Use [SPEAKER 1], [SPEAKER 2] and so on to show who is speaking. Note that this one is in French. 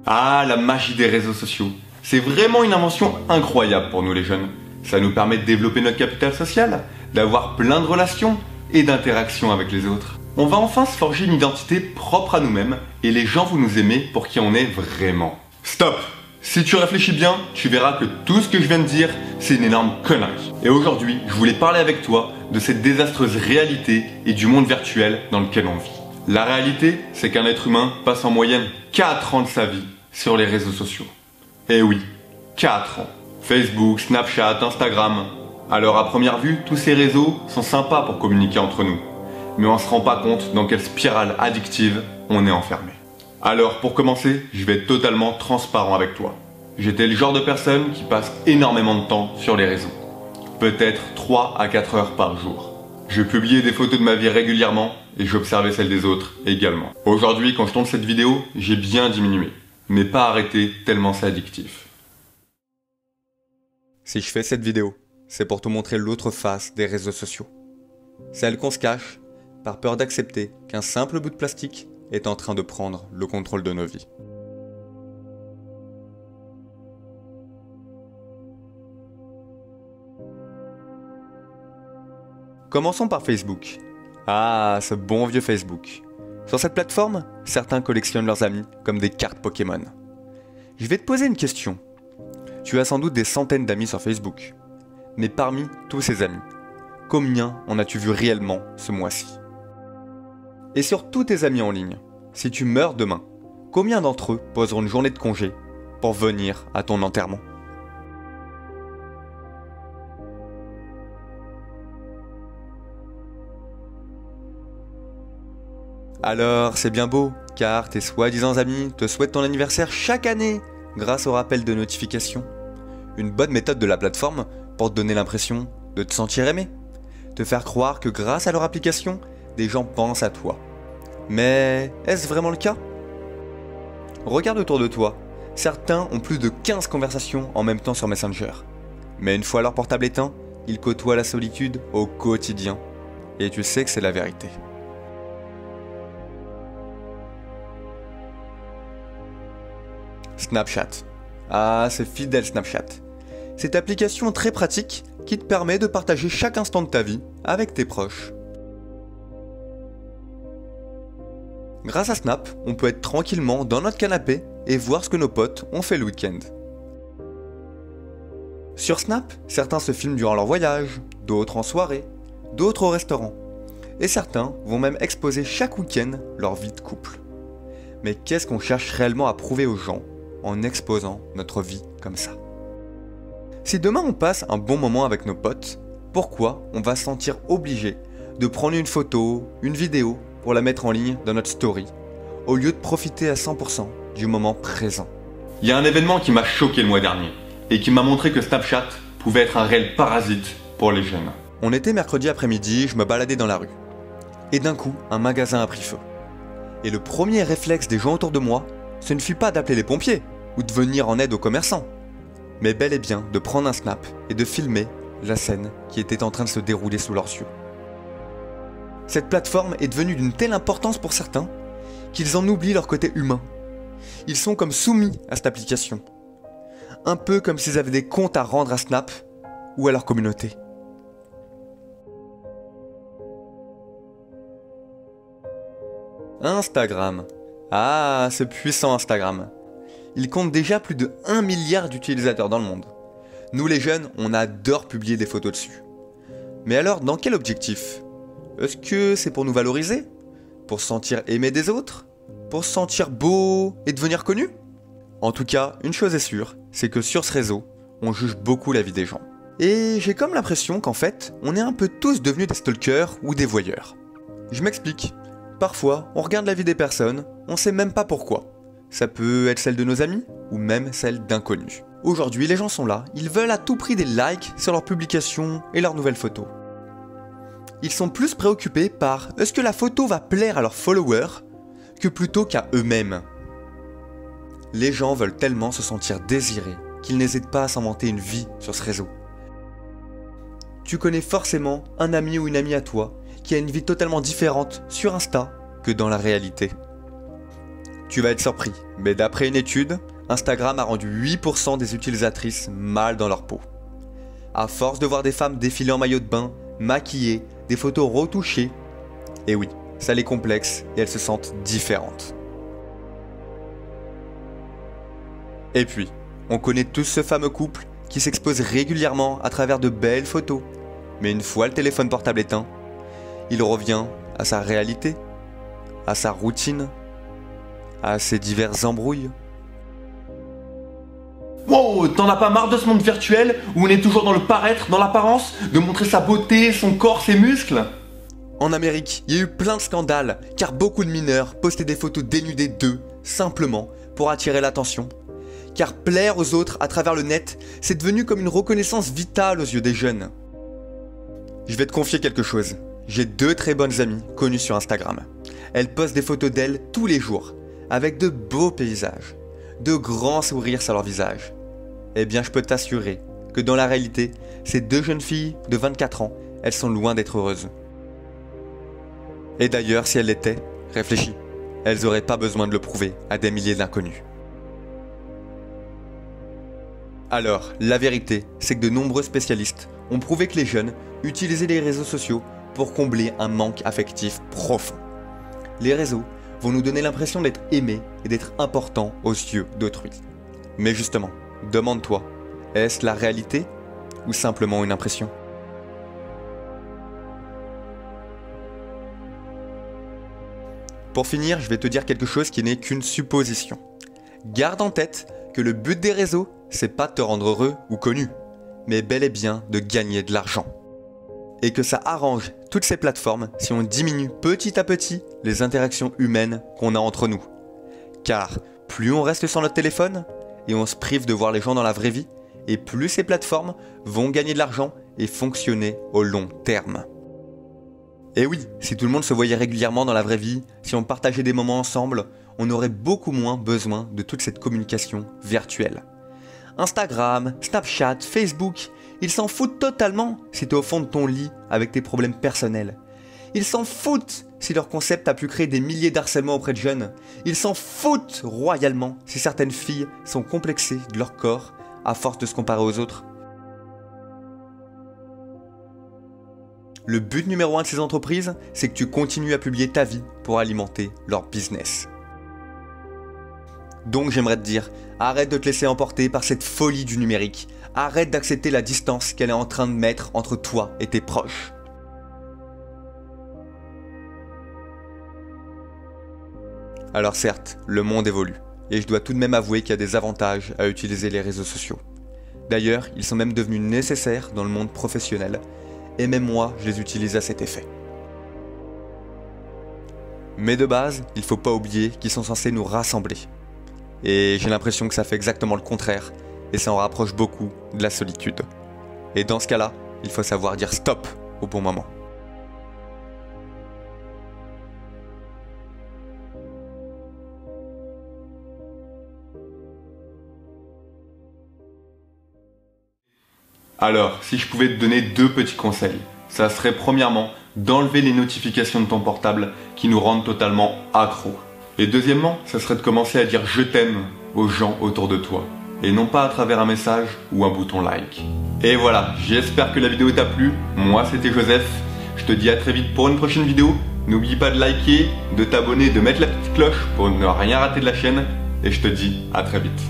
[SPEAKER 1] Ah, la magie des réseaux sociaux. C'est vraiment une invention incroyable pour nous les jeunes. Ça nous permet de développer notre capital social, d'avoir plein de relations et d'interactions avec les autres. On va enfin se forger une identité propre à nous-mêmes et les gens vont nous aimer pour qui on est vraiment. Stop! Si tu réfléchis bien, tu verras que tout ce que je viens de dire, c'est une énorme connerie. Et aujourd'hui, je voulais parler avec toi de cette désastreuse réalité et du monde virtuel dans lequel on vit. La réalité, c'est qu'un être humain passe en moyenne 4 ans de sa vie sur les réseaux sociaux. Eh oui, 4 ans. Facebook, Snapchat, Instagram. Alors à première vue, tous ces réseaux sont sympas pour communiquer entre nous. Mais on ne se rend pas compte dans quelle spirale addictive on est enfermé. Alors pour commencer, je vais être totalement transparent avec toi. J'étais le genre de personne qui passe énormément de temps sur les réseaux. Peut-être 3 à 4 heures par jour. Je publiais des photos de ma vie régulièrement et j'observais celles des autres également. Aujourd'hui, quand je tourne cette vidéo, j'ai bien diminué. Mais pas arrêté tellement c'est addictif.
[SPEAKER 2] Si je fais cette vidéo, c'est pour te montrer l'autre face des réseaux sociaux. Celle qu'on se cache par peur d'accepter qu'un simple bout de plastique est en train de prendre le contrôle de nos vies. Commençons par Facebook. Ah, ce bon vieux Facebook. Sur cette plateforme, certains collectionnent leurs amis comme des cartes Pokémon. Je vais te poser une question. Tu as sans doute des centaines d'amis sur Facebook. Mais parmi tous ces amis, combien en as-tu vu réellement ce mois-ci? Et sur tous tes amis en ligne, si tu meurs demain, combien d'entre eux poseront une journée de congé pour venir à ton enterrement? Alors, c'est bien beau, car tes soi-disant amis te souhaitent ton anniversaire chaque année grâce au rappel de notification. Une bonne méthode de la plateforme pour te donner l'impression de te sentir aimé. Te faire croire que grâce à leur application, des gens pensent à toi. Mais est-ce vraiment le cas? Regarde autour de toi. Certains ont plus de 15 conversations en même temps sur Messenger. Mais une fois leur portable éteint, ils côtoient la solitude au quotidien. Et tu sais que c'est la vérité. Snapchat. Ah, c'est fidèle Snapchat. Cette application très pratique qui te permet de partager chaque instant de ta vie avec tes proches. Grâce à Snap, on peut être tranquillement dans notre canapé et voir ce que nos potes ont fait le week-end. Sur Snap, certains se filment durant leur voyage, d'autres en soirée, d'autres au restaurant. Et certains vont même exposer chaque week-end leur vie de couple. Mais qu'est-ce qu'on cherche réellement à prouver aux gens en exposant notre vie comme ça? Si demain on passe un bon moment avec nos potes, pourquoi on va se sentir obligé de prendre une photo, une vidéo pour la mettre en ligne dans notre story, au lieu de profiter à 100% du moment présent?
[SPEAKER 1] Il y a un événement qui m'a choqué le mois dernier et qui m'a montré que Snapchat pouvait être un réel parasite pour les jeunes.
[SPEAKER 2] On était mercredi après-midi, je me baladais dans la rue. Et d'un coup, un magasin a pris feu. Et le premier réflexe des gens autour de moi, ce ne fut pas d'appeler les pompiers ou de venir en aide aux commerçants, mais bel et bien de prendre un snap et de filmer la scène qui était en train de se dérouler sous leurs yeux. Cette plateforme est devenue d'une telle importance pour certains qu'ils en oublient leur côté humain. Ils sont comme soumis à cette application. Un peu comme s'ils avaient des comptes à rendre à Snap ou à leur communauté. Instagram. Ah, ce puissant Instagram. Il compte déjà plus de 1 milliard d'utilisateurs dans le monde. Nous les jeunes, on adore publier des photos dessus. Mais alors, dans quel objectif? Est-ce que c'est pour nous valoriser? Pour se sentir aimé des autres? Pour se sentir beau et devenir connu? En tout cas, une chose est sûre, c'est que sur ce réseau, on juge beaucoup la vie des gens. Et j'ai comme l'impression qu'en fait, on est un peu tous devenus des stalkers ou des voyeurs. Je m'explique. Parfois, on regarde la vie des personnes, on sait même pas pourquoi. Ça peut être celle de nos amis, ou même celle d'inconnus. Aujourd'hui, les gens sont là, ils veulent à tout prix des likes sur leurs publications et leurs nouvelles photos. Ils sont plus préoccupés par est-ce que la photo va plaire à leurs followers que plutôt qu'à eux-mêmes. Les gens veulent tellement se sentir désirés qu'ils n'hésitent pas à s'inventer une vie sur ce réseau. Tu connais forcément un ami ou une amie à toi qui a une vie totalement différente sur Insta que dans la réalité. Tu vas être surpris, mais d'après une étude, Instagram a rendu 8% des utilisatrices mal dans leur peau. À force de voir des femmes défiler en maillot de bain, maquillées, des photos retouchées, et oui, ça les complexe et elles se sentent différentes. Et puis, on connaît tous ce fameux couple qui s'expose régulièrement à travers de belles photos, mais une fois le téléphone portable éteint, il revient à sa réalité, à sa routine, à ses diverses embrouilles.
[SPEAKER 1] Wow, t'en as pas marre de ce monde virtuel où on est toujours dans le paraître, dans l'apparence, de montrer sa beauté, son corps, ses muscles?
[SPEAKER 2] En Amérique, il y a eu plein de scandales, car beaucoup de mineurs postaient des photos dénudées d'eux, simplement pour attirer l'attention. Car plaire aux autres à travers le net, c'est devenu comme une reconnaissance vitale aux yeux des jeunes. Je vais te confier quelque chose. J'ai 2 très bonnes amies connues sur Instagram. Elles postent des photos d'elles tous les jours, avec de beaux paysages, de grands sourires sur leur visage. Eh bien, je peux t'assurer que dans la réalité, ces 2 jeunes filles de 24 ans, elles sont loin d'être heureuses. Et d'ailleurs, si elles l'étaient, réfléchis, elles n'auraient pas besoin de le prouver à des milliers d'inconnus. Alors, la vérité, c'est que de nombreux spécialistes ont prouvé que les jeunes utilisaient les réseaux sociaux pour combler un manque affectif profond. Les réseaux vont nous donner l'impression d'être aimés et d'être importants aux yeux d'autrui. Mais justement, demande-toi, est-ce la réalité ou simplement une impression ? Pour finir, je vais te dire quelque chose qui n'est qu'une supposition. Garde en tête que le but des réseaux, c'est pas de te rendre heureux ou connu, mais bel et bien de gagner de l'argent. Et que ça arrange toutes ces plateformes si on diminue petit à petit les interactions humaines qu'on a entre nous. Car plus on reste sur notre téléphone et on se prive de voir les gens dans la vraie vie, et plus ces plateformes vont gagner de l'argent et fonctionner au long terme. Et oui, si tout le monde se voyait régulièrement dans la vraie vie, si on partageait des moments ensemble, on aurait beaucoup moins besoin de toute cette communication virtuelle. Instagram, Snapchat, Facebook, ils s'en foutent totalement si t'es au fond de ton lit avec tes problèmes personnels. Ils s'en foutent si leur concept a pu créer des milliers d'harcèlements auprès de jeunes. Ils s'en foutent royalement si certaines filles sont complexées de leur corps à force de se comparer aux autres. Le but numéro 1 de ces entreprises, c'est que tu continues à publier ta vie pour alimenter leur business. Donc j'aimerais te dire, arrête de te laisser emporter par cette folie du numérique. Arrête d'accepter la distance qu'elle est en train de mettre entre toi et tes proches. Alors certes, le monde évolue, et je dois tout de même avouer qu'il y a des avantages à utiliser les réseaux sociaux. D'ailleurs, ils sont même devenus nécessaires dans le monde professionnel, et même moi, je les utilise à cet effet. Mais de base, il faut pas oublier qu'ils sont censés nous rassembler. Et j'ai l'impression que ça fait exactement le contraire, et ça en rapproche beaucoup de la solitude. Et dans ce cas-là, il faut savoir dire stop au bon moment.
[SPEAKER 1] Alors, si je pouvais te donner 2 petits conseils, ça serait premièrement d'enlever les notifications de ton portable qui nous rendent totalement accros. Et deuxièmement, ça serait de commencer à dire je t'aime aux gens autour de toi. Et non pas à travers un message ou un bouton like. Et voilà, j'espère que la vidéo t'a plu. Moi c'était Joseph. Je te dis à très vite pour une prochaine vidéo. N'oublie pas de liker, de t'abonner, de mettre la petite cloche pour ne rien rater de la chaîne. Et je te dis à très vite.